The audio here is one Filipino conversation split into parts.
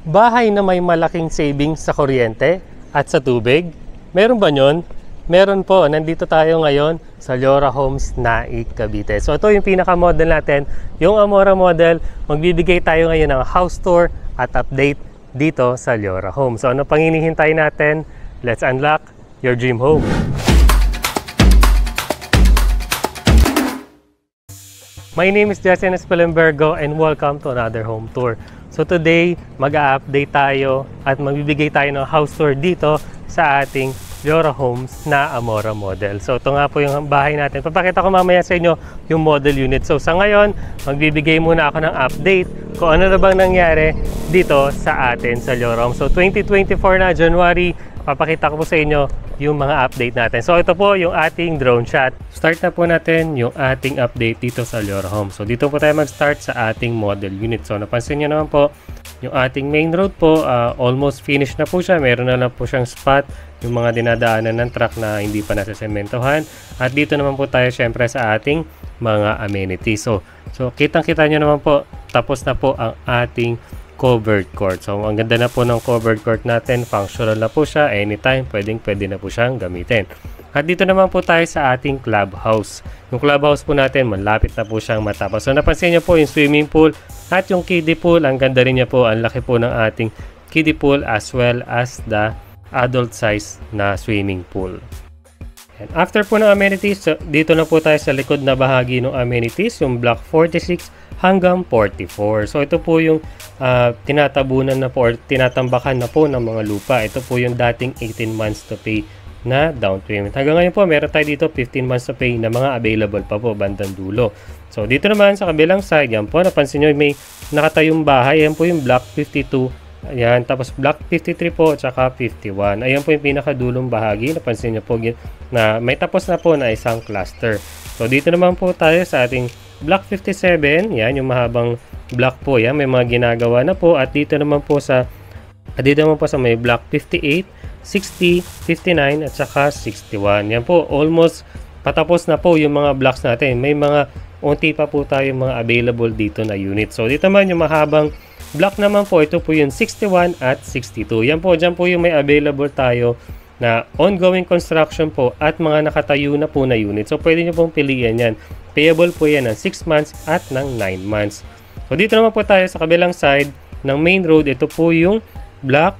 Bahay na may malaking savings sa kuryente at sa tubig? Meron ba yun? Meron po. Nandito tayo ngayon sa Leora Homes, Naik, Cavite. So ito yung pinaka-model natin, yung Amora model. Magbibigay tayo ngayon ng house tour at update dito sa Leora Homes. So ano pang hinihintay natin? Let's unlock your dream home. My name is Justin Espelenbergo and welcome to another home tour. So today, mag-a-update tayo at magbibigay tayo ng house tour dito sa ating Leora Homes na Amora model. So ito nga po yung bahay natin. Papakita ko mamaya sa inyo yung model unit. So sa ngayon, magbibigay muna ako ng update kung ano na bang nangyari dito sa atin sa Leora Homes. So 2024 na, January, papakita ko po sa inyo yung mga update natin. So ito po yung ating drone shot. Start na po natin yung ating update dito sa Leora Homes. So dito po tayo mag-start sa ating model unit. So napansin nyo naman po, yung ating main road po, almost finished na po siya. Meron na lang po siyang spot, yung mga dinadaanan ng truck na hindi pa nasisementohan. At dito naman po tayo syempre sa ating mga amenities. So kitang-kita nyo naman po, tapos na po ang ating covered court. So ang ganda na po ng covered court natin, functional na po siya, anytime pwede na po siyang gamitin. At dito naman po tayo sa ating clubhouse. Yung clubhouse po natin, malapit na po siyang matapos. So napansin niyo po yung swimming pool at yung kiddie pool, ang ganda rin niya po, ang laki po ng ating kiddie pool as well as the adult size na swimming pool. And after po ng amenities, dito na po tayo sa likod na bahagi ng amenities, yung block 46 hanggang 44. So ito po yung tinatabunan na po or tinatambakan na po ng mga lupa. Ito po yung dating 18 months to pay na down payment. Hanggang ngayon po, meron tayo dito 15 months to pay na mga available pa po bandang dulo. So dito naman sa kabilang side, yan po, napansin nyo may nakatayong bahay. Yan po yung block 52. Ayan, tapos block 53 po at saka 51. Ayan po yung pinakadulong bahagi. Napansin nyo po na may tapos na po na isang cluster. So dito naman po tayo sa ating block 57. Yan, yung mahabang block po. Yan, may mga ginagawa na po. At dito naman po sa may block 58, 60, 59 at saka 61. Yan po, almost patapos na po yung mga blocks natin. May mga unti pa po tayo mga available dito na unit. So dito naman yung mahabang block naman po, ito po yung 61 at 62. Yan po, dyan po yung may available tayo na ongoing construction po at mga nakatayo na po na unit. So pwede nyo pong pilihan yan. Payable po yan ng 6 months at ng 9 months. So dito naman po tayo sa kabilang side ng main road. Ito po yung block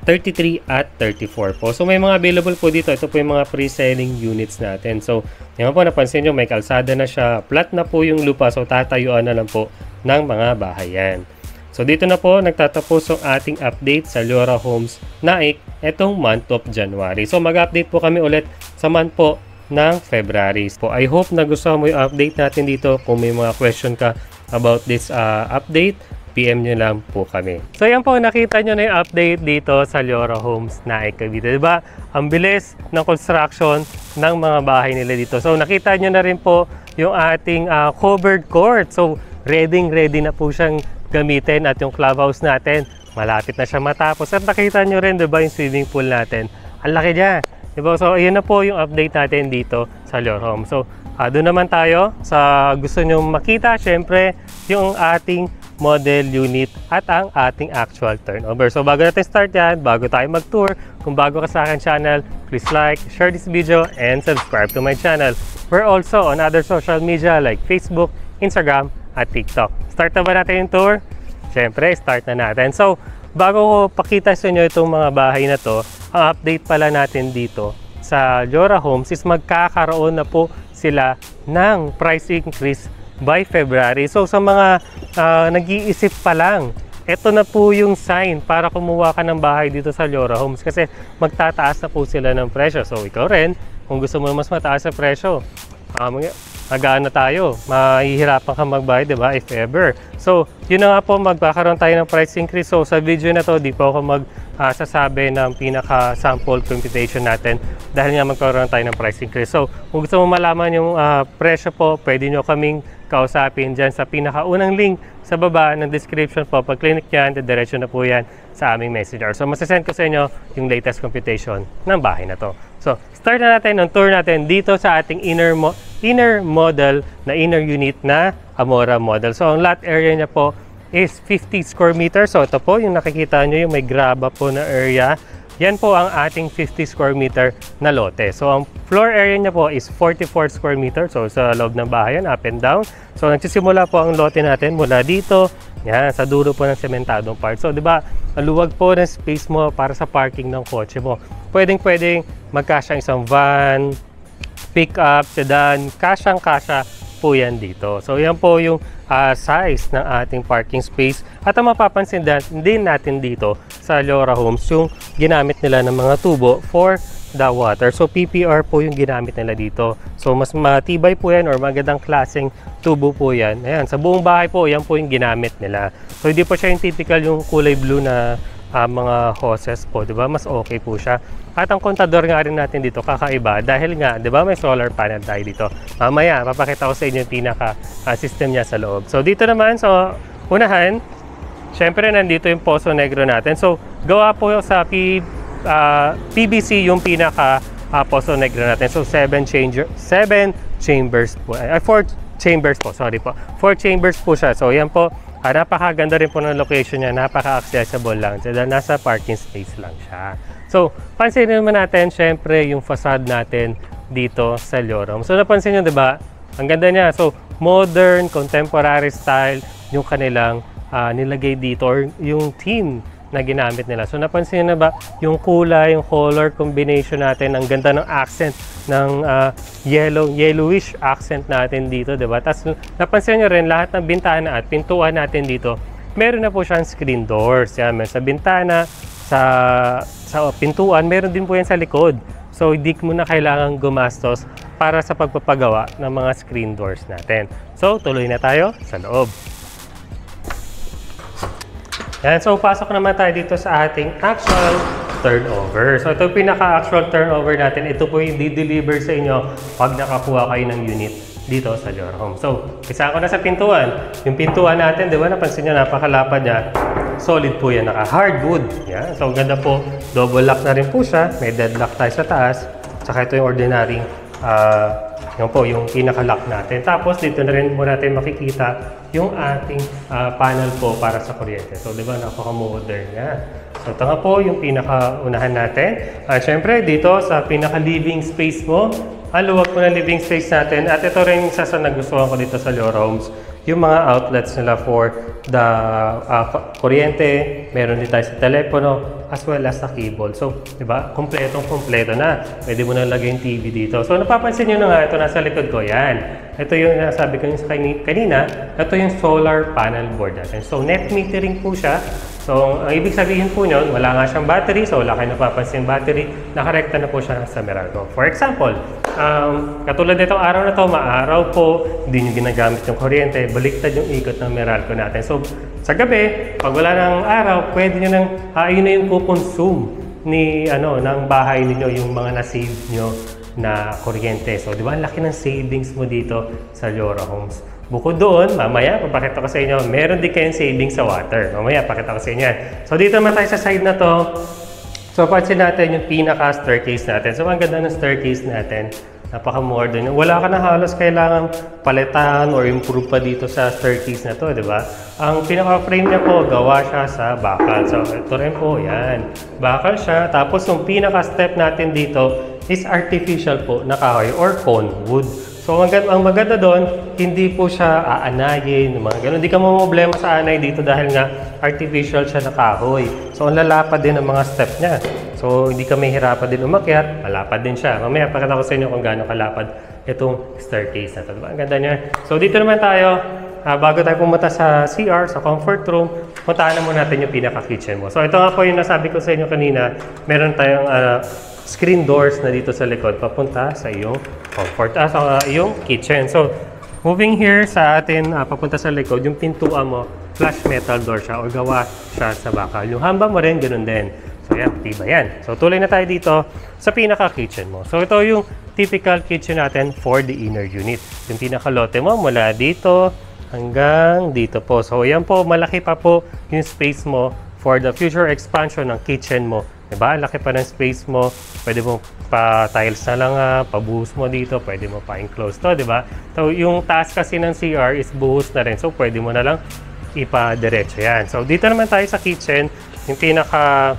33 at 34 po. So may mga available po dito. Ito po yung mga pre-selling units natin. So yan po, napansin nyo, may kalsada na siya. Flat na po yung lupa. So tatayuan na lang po ng mga bahayan. So dito na po nagtatapos ang ating update sa Leora Homes Naik etong month of January. So mag-update po kami ulit sa month po ng February. So I hope na gusto mo yung update natin dito. Kung may mga question ka about this update, PM nyo lang po kami. So yan po, nakita nyo na yung update dito sa Leora Homes Naik, Cavite. Diba? Ang bilis ng construction ng mga bahay nila dito. So nakita nyo na rin po yung ating covered court. So ready na po siyang gamitin at yung clubhouse natin, malapit na siya matapos. At nakita nyo rin, diba, yung swimming pool natin. Ang laki niya. Diba? So, ayun na po yung update natin dito sa Leora Homes. So, doon naman tayo sa gusto nyo makita, syempre, yung ating model unit at ang ating actual turnover. So, bago natin start yan, bago tayo mag-tour, kung bago ka sa akin channel, please like, share this video, and subscribe to my channel. We're also on other social media like Facebook, Instagram, at TikTok. Start na ba natin yung tour? Siyempre, start na natin. So, bago ko pakita sa inyo itong mga bahay na to, ang update pala natin dito sa Leora Homes is magkakaroon na po sila ng price increase by February. So, sa mga nag-iisip pa lang, ito na po yung sign para kumuha ka ng bahay dito sa Leora Homes kasi magtataas na po sila ng presyo. So, ikaw rin, kung gusto mo mas mataas sa presyo, magaan na tayo, mahihirapan ka magbayad, diba, if ever. So, yun na nga po, magkakaroon tayo ng price increase. So, sa video na to, di po ako magsasabi ng pinaka-sample computation natin dahil nga magkaroon tayo ng price increase. So, kung gusto mo malaman yung presyo po, pwede nyo kaming kausapin dyan sa pinakaunang link sa baba ng description po. Pag click yan, diretso na po yan sa aming messenger. So, masasend ko sa inyo yung latest computation ng bahay na to. So, start na natin ang tour natin dito sa ating inner model na inner unit na Amora model. So, ang lot area niya po is 50 square meters. So ito po yung nakikita nyo, yung may graba po na area. Yan po ang ating 50 square meter na lote. So ang floor area niya po is 44 square meters. So sa loob ng bahay yan, up and down. So nagsisimula po ang lote natin mula dito, yan, sa dulo po ng sementadong part. So di ba, ang luwag po ng space mo para sa parking ng kotse mo. Pwedeng magkasya isang van, pick up, sedan, kasyang-kasya po yan dito. So yan po yung size ng ating parking space. At ang mapapansin din natin dito sa Leora Homes, yung ginamit nila ng mga tubo for the water. So PPR po yung ginamit nila dito. So mas matibay po yan or magandang klaseng tubo po yan. Ayan, sa buong bahay po, yan po yung ginamit nila. So hindi po siya yung typical yung kulay blue na mga hoses po, di ba? Mas okay po siya. At ang kontador nga rin natin dito, kakaiba. Dahil nga, di ba, may solar panel tayo dito. Mamaya, papakita ko sa inyo yung pinaka-system niya sa loob. So, dito naman, so, unahan, syempre, nandito yung Poso Negro natin. So, gawa po sa PVC yung pinaka-Poso Negro natin. So, 4 chambers po. 4 chambers po, sorry po. 4 chambers po siya. So, yan po. Napakaganda rin po ng location niya, napaka-accessible lang. Dahil nasa parking space lang siya. So, pansinin naman natin, syempre, yung facade natin dito sa Leora. So, napansin nyo, di ba? Ang ganda niya. So, modern, contemporary style yung kanilang nilagay dito or yung theme na ginamit nila. So, napansin na ba yung kulay, yung color combination natin, ang ganda ng accent ng yellowish accent natin dito, diba? Tapos, napansin nyo rin, lahat ng bintana at pintuan natin dito, meron na po siyang screen doors. Yan, sa bintana, sa pintuan, meron din po yan sa likod. So, hindi mo na kailangan gumastos para sa pagpapagawa ng mga screen doors natin. So, tuloy na tayo sa loob. Yan, so pasok naman tayo dito sa ating actual turnover. So ito yung pinaka-actual turnover natin. Ito po yung di-deliver sa inyo pag nakakuha kayo ng unit dito sa Leora Home. So, isa ko na sa pintuan. Yung pintuan natin, di ba, napansin nyo, napakalapad niya. Solid po yan, naka-hardwood. Yan, so ganda po. Double lock na rin po siya. May deadlock tayo sa taas. Tsaka ito yung ordinary yun po, yung pinaka-lock natin. Tapos, dito na rin po natin makikita yung ating panel po para sa kuryente. So, di ba, napaka-modern nga. So, ito nga po yung pinaka-unahan natin. Siyempre, dito sa pinaka-living space mo, ang luwag po ng living space natin. At ito rin isa sa nagustuhan ko dito sa Leora Homes, yung mga outlets nila for the kuryente, meron din tayo sa telepono, as well as sa cable. So, di ba, kompleto na. Pwede mo na lagay yung TV dito. So, napapansin nyo na nga, ito nasa likod ko, yan. Ito yung nasabi ko yung kanina, ito yung solar panel board natin. So, net metering po siya. So, ang ibig sabihin po nyo, wala nga siyang battery, so wala kayo napapansin battery, nakarekta na po siya sa Meralco. For example, katulad nitong araw na to, maaraw po, hindi nyo ginagamit yung kuryente, baliktad yung ikot ng Meralco natin. So, sa gabi, pag wala ng araw, pwede nyo nang, yun na yung kukonsume ng bahay ninyo, yung mga na-save nyo na kuryente. So, di ba, ang laki ng savings mo dito sa Leora Homes. Bukod doon, mamaya, papakita ko sa inyo, meron din kayong savings sa water. Mamaya, pakita ko sa inyo yan. So, dito naman tayo sa side na to. So, pansin natin yung pinaka-staircase natin. So, ang ganda ng staircase natin. Napaka-modern. Wala ka na halos kailangan palitan or improve pa dito sa staircase na to, di ba? Ang pinaka-frame niya po, gawa siya sa bakal. So, ito rin po, yan. Bakal siya. Tapos, yung pinaka-step natin dito is artificial po na kahoy or cone wood. So, ang maganda doon, hindi po siya aanayin, mga ganun. Hindi ka problema sa anay dito dahil nga artificial siya na kahoy. So, ang lalapad din ang mga step niya. So, hindi ka may hirapan din umakyat, malapad din siya. Mamaya, pakita ko sa inyo kung gaano kalapad itong staircase na ito. Diba? Ang ganda niya. So, dito naman tayo, bago tayo pumunta sa CR, sa comfort room, puntahan na muna natin yung pinaka-kitchen mo. So, ito nga po yung nasabi ko sa inyo kanina, meron tayong screen doors na dito sa likod papunta sa iyong comfort, sa iyong kitchen. So, moving here sa atin, papunta sa likod, yung pintuan mo, flush metal door siya o gawa siya sa bakal. Yung hamba mo rin, ganun din. So, yan, tiba yan. So, tuloy na tayo dito sa pinaka-kitchen mo. So, ito yung typical kitchen natin for the inner unit. Yung pinaka-lote mo mula dito hanggang dito po. So, yan po, malaki pa po yung space mo for the future expansion ng kitchen mo. Diba? Laki pa ng space mo. Pwede mo pa-tiles na lang, pabuhos mo dito. Pwede mo pa-enclose to, diba? So, yung taas kasi ng CR is buhos na rin. So, pwede mo na lang ipa-diretso yan. So, dito naman tayo sa kitchen. Yung pinaka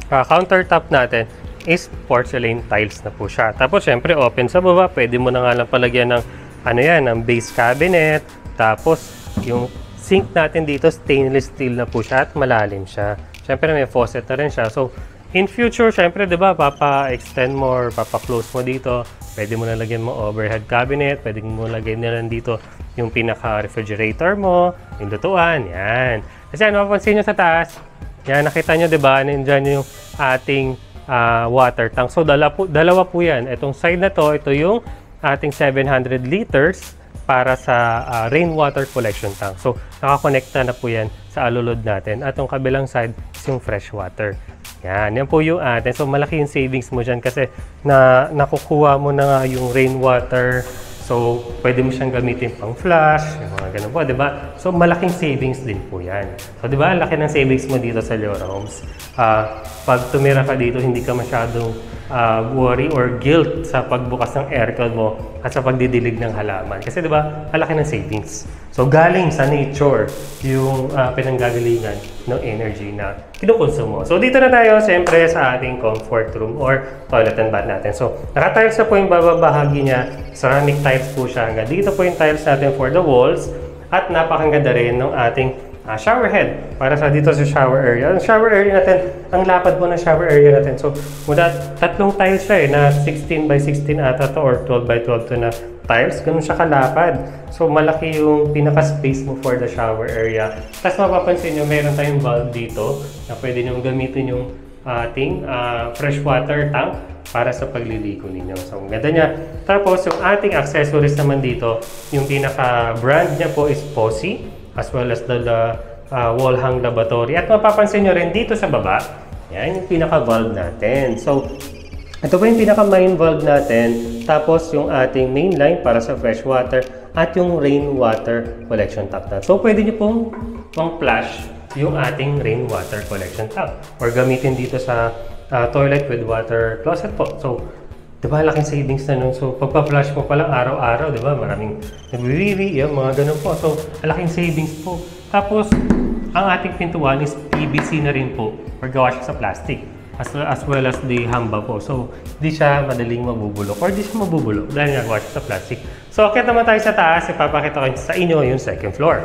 countertop natin is porcelain tiles na po siya. Tapos, syempre, open sa baba. Pwede mo na nga lang palagyan ng, ano yan, ng base cabinet. Tapos, yung sink natin dito, stainless steel na po siya at malalim siya. Syempre, may faucet na rin siya. So, in future, syempre, di ba, papa-extend mo or papa-close mo dito. Pwede mo na lagyan mo overhead cabinet. Pwede mo lagyan na lang dito yung pinaka-refrigerator mo, yung lutuan, yan. Kasi ano, mapapansin nyo sa taas, yan, nakita nyo, di ba, nandyan yung ating water tank. So, dalawa po yan. Itong side na to, ito yung ating 700 liters para sa rainwater collection tank. So, nakakonekta na po yan sa alulod natin. At yung kabilang side is yung fresh water. Yan po yung atin. So, malaki yung savings mo dyan kasi nakukuha mo na nga yung rainwater. So, pwede mo siyang gamitin pang flush, yung mga ganun po, di ba? So, malaking savings din po yan. So, di ba, ang laki ng savings mo dito sa Leora Homes. Pag tumira ka dito, hindi ka masyadong worry or guilt sa pagbukas ng aircon mo at sa pagdidilig ng halaman. Kasi, di ba, ang laki ng savings. So, galing sa nature yung pinanggagalingan ng energy na kinukonsumo. So, dito na tayo, siyempre, sa ating comfort room or toilet and bath natin. So, naka-tiles na po yung bababahagi niya. Ceramic tiles po siya. Hanggang dito po yung tiles natin for the walls. At napakaganda rin ng ating shower head para sa dito sa shower area. Ang shower area natin, ang lapad po ng shower area natin. So, mula tatlong tiles siya na 16 by 16 ata to or 12 by 12 to na tiles. Ganun siya kalapad. So, malaki yung pinaka-space mo for the shower area. Tapos mapapansin nyo, meron tayong valve dito na pwede nyo gamitin yung ating freshwater tank para sa pagliligo ninyo. So, ang ganda niya. Tapos, yung ating accessories naman dito, yung pinaka-brand niya po is Posi, as well as the wall hang lavatory. At mapapansin nyo rin dito sa baba, yan yung pinaka-valve natin. So, ito po yung pinaka-main valve natin. Tapos, yung ating main line para sa fresh water at yung rainwater collection tank na. So, pwede nyo pong flush yung ating rainwater collection tank or gamitin dito sa toilet with water closet po. So, diba, laking savings na nun. So, pagpa-flush mo palang araw-araw, diba, maraming nagwiwiwi, yung mga ganun po. So, laking savings po. Tapos, ang ating pintuan is PVC na rin po or gawa siya sa plastic. As well as the hamba po. So, di siya madaling mabubulok or di siya mabubulok dahil nagawa siya sa plastic. So, akit naman tayo sa taas. Ipapakita ko sa inyo yung second floor.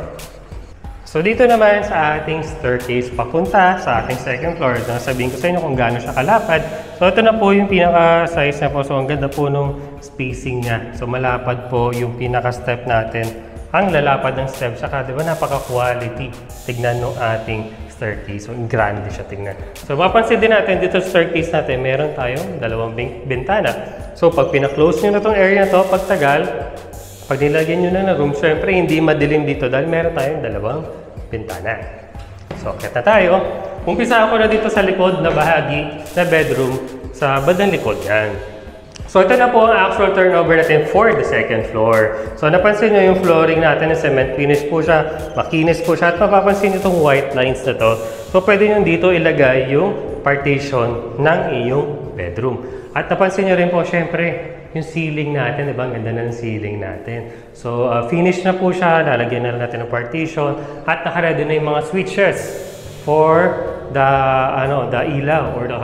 So, dito naman sa ating staircase papunta sa ating second floor. Sabihin ko sa inyo kung gaano siya kalapad. So, ito na po yung pinaka-size niya po. So, ang ganda po nung spacing niya. So, malapad po yung pinaka-step natin. Ang lalapad ng step. Saka, di ba, napaka-quality. Tignan nung ating staircase. So, grande siya tingnan. So, mapansin din natin dito sa staircase natin, meron tayong dalawang bintana. So, pag pina-close nyo na itong area na to, pagtagal, pag nilagyan nyo na ng room, syempre hindi madilim dito dahil meron tayong dalawang bintana. So, kaya na tayo. Umpisa ako na dito sa likod na bahagi na bedroom sa bandang likod. Yan. So, ito na po ang actual turnover natin for the second floor. So, napansin nyo yung flooring natin na cement finish po siya, makinis po siya, at mapapansin nyo itong white lines na to. So, pwede nyo dito ilagay yung partition ng iyong bedroom. At napansin nyo rin po, syempre, yung ceiling natin, diba? Ang ganda ng ceiling natin. So, finish na po siya, lalagyan na natin ng partition, at nakaready na yung mga switches for the ilaw or the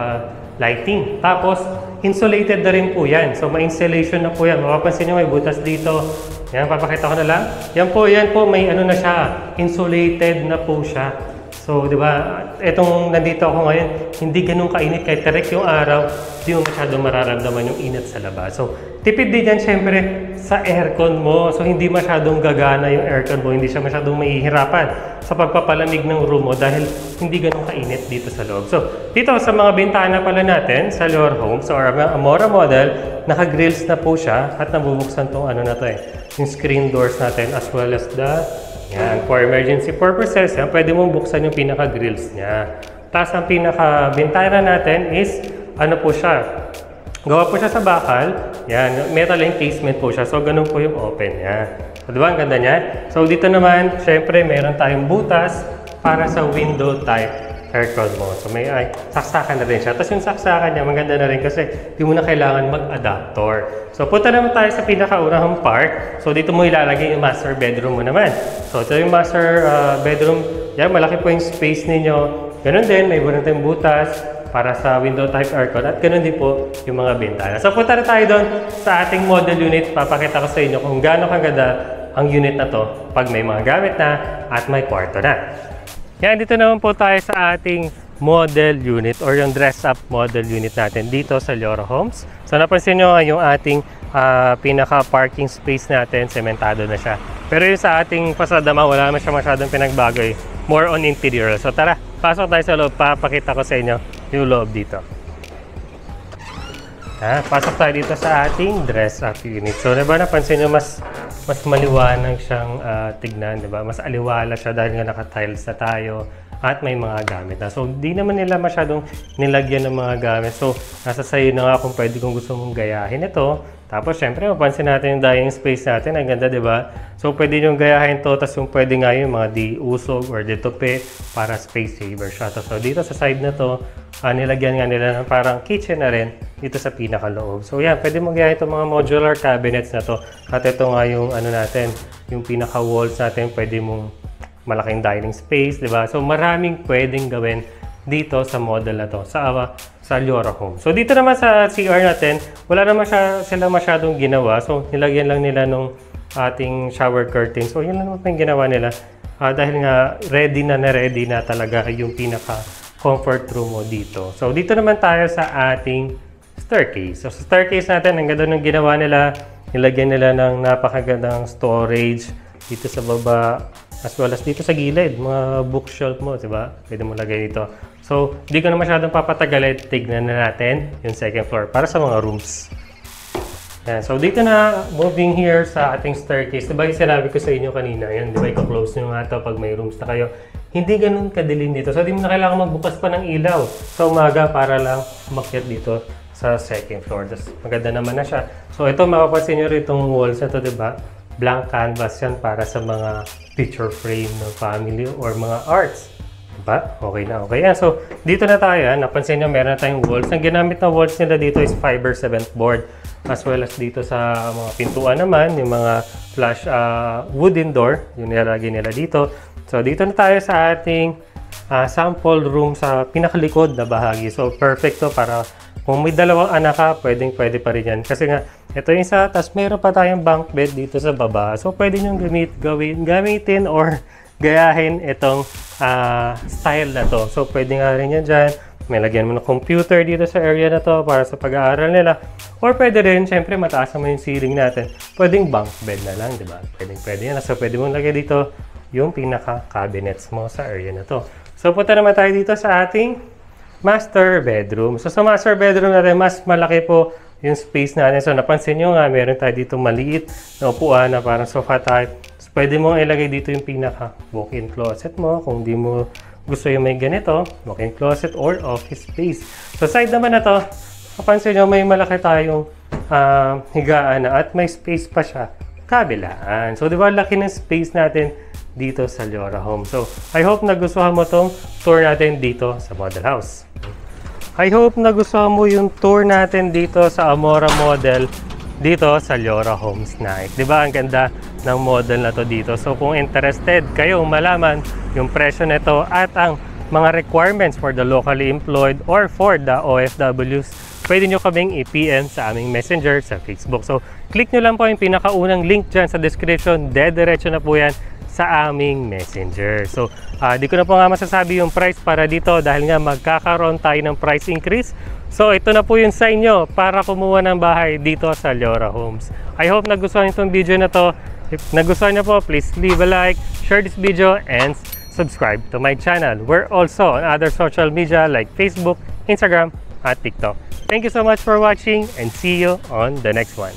lighting. Tapos, insulated na rin po yan. So, ma-installation na po yan. Mapapansin nyo, may butas dito. Yan, papakita ko na lang. Yan po, may ano na siya. Insulated na po siya. So, di ba, etong nandito ako ngayon, hindi ganun kainit. Kahit direct yung araw, hindi mo masyadong mararamdaman yung init sa labas. So, tipid din yan, syempre, sa aircon mo. So, hindi masyadong gagana yung aircon mo. Hindi siya masyadong mahihirapan sa pagpapalamig ng room mo dahil hindi ganun kainit dito sa loob. So, dito sa mga bintana pala natin sa Leora Homes or Amora model, naka-grills na po siya at nabubuksan tong ano na to yung screen doors natin as well as the for emergency purposes. Yan, pwede mong buksan yung pinaka-grills niya. Tapos ang pinaka-bintana natin is ano po siya? Gawa po siya sa bakal. Yan, metal encasement po siya. So, ganun po yung open niya. So, diba? Ang ganda niya. So, dito naman, syempre, meron tayong butas para sa window type aircon mo. So may saksakan na rin siya. Tapos yung saksakan niya, maganda na rin kasi di mo na kailangan mag-adapter. So punta naman tayo sa pinakaunahang part. So dito mo ilalagay yung master bedroom mo naman. So ito yung master bedroom. Yan, malaki po yung space ninyo. Ganun din, may bunang tayong butas para sa window type aircon at ganun din po yung mga bintana. So punta na tayo doon sa ating model unit. Papakita ko sa inyo kung gaano kaganda ang unit na to pag may mga gamit na at may kwarto na. Yan, dito naman po tayo sa ating model unit or yung dress-up model unit natin dito sa Leora Homes. So napansin nyo yung ating pinaka-parking space natin, sementado na siya. Pero yung sa ating pasadama, wala naman siya masyadong pinagbago eh. More on interior. So tara, pasok tayo sa loob. Papakita ko sa inyo yung loob dito. Pasok tayo dito sa ating dress-up unit. So diba napansin nyo mas maliwanag siyang tignan, diba? Mas aliwala siya dahil nga naka-tiles na tayo at may mga gamit na. So di naman nila masyadong nilagyan ng mga gamit. So nasa sayo na nga kung pwede kung gusto mong gayahin ito. Tapos syempre mapansin natin yung dining space natin. Ang ganda, diba? So pwede nyo gayahin to. Tapos yung pwede nga yung mga di-usog or di-tupi para space saver siya. So dito sa side na to, nilagyan nga nila ng parang kitchen na rin dito sa pinakaloob. So yan, pwede mong gayahin itong mga modular cabinets na to. At ito nga yung ano natin, yung pinaka-walls natin, pwede mong malaking dining space, diba? So maraming pwedeng gawin dito sa model na to, sa Leora Home. So dito naman sa CR natin, wala naman sila masyadong ginawa. So nilagyan lang nila nung ating shower curtain. So yun lang naman yung ginawa nila. Dahil nga ready na talaga yung pinaka comfort room mo dito. So dito naman tayo sa ating staircase. So sa staircase natin, ang ganda ng ginawa nila. Nilagyan nila ng napakagandang storage dito sa baba, as well as dito sa gilid, mga bookshelf mo, diba? Pwede mo lagay dito. So, hindi ko na masyadong papatagalin. Tignan na natin yung second floor para sa mga rooms. Yan. So, dito na, moving here sa ating staircase. Diba yung sinabi ko sa inyo kanina, yan, diba, i-close nyo nga ito pag may rooms na kayo. Hindi ganun kadilim dito. So, di mo na kailangan magbukas pa ng ilaw sa umaga para lang umakyat dito sa second floor. Tapos, maganda naman na siya. So, ito, mapapansin nyo rin itong walls na ito, diba? Blank canvas yan para sa mga picture frame ng family or mga arts. Diba? Okay na, okay yan. So, dito na tayo. Napansin nyo, meron na tayong walls. Ang ginamit na walls nila dito is fiber cement board. As well as dito sa mga pintuan naman, yung mga flush wooden door, yung nilalagay nila dito. So, dito na tayo sa ating sample room sa pinakalikod na bahagi. So, perfect to para kung may dalawang anak ka, pwede pa rin yan. Kasi nga, ito yung isa, tapos meron pa tayong bunk bed dito sa baba. So, pwede nyo gamitin or gayahin itong style na to. So, pwede nga rin yan dyan. May lagyan mo ng computer dito sa area na to para sa pag-aaral nila. Or pwede rin, syempre, mataas naman yung ceiling natin. Pwedeng bunk bed na lang, di ba? Pwede yan. So, pwede mong lagay dito yung pinaka-cabinets mo sa area na to. So, punta naman tayo dito sa ating master bedroom. So, sa master bedroom natin, mas malaki po yung space natin. So, napansin nyo nga, meron tayo dito maliit na upuan na parang sofa type. So, pwede mong ilagay dito yung pinaka walk-in closet mo. Kung di mo gusto yung may ganito, walk-in closet or office space. So, side naman na to, napansin nyo, may malaki tayong higaan na at may space pa siya kabilaan. So, di ba, laki ng space natin dito sa Leora Home. So, I hope nagustuhan mo tong tour natin dito sa model house. I hope nagustuhan mo yung tour natin dito sa Amora model dito sa Leora Homes Night. Diba ang ganda ng model na to dito. So kung interested kayo malaman yung presyo nito at ang mga requirements for the locally employed or for the OFWs, pwede nyo kaming i-PM sa aming messenger sa Facebook. So click nyo lang po yung pinakaunang link dyan sa description. Dediretso na po yan sa aming messenger. So, di ko na po nga masasabi yung price para dito dahil nga magkakaroon tayo ng price increase. So, ito na po yung sa inyo para kumuha ng bahay dito sa Leora Homes. I hope nagustuhan nyo itong video na to. If nagustuhan nyo po, please leave a like, share this video, and subscribe to my channel. We're also on other social media like Facebook, Instagram, at TikTok. Thank you so much for watching and see you on the next one.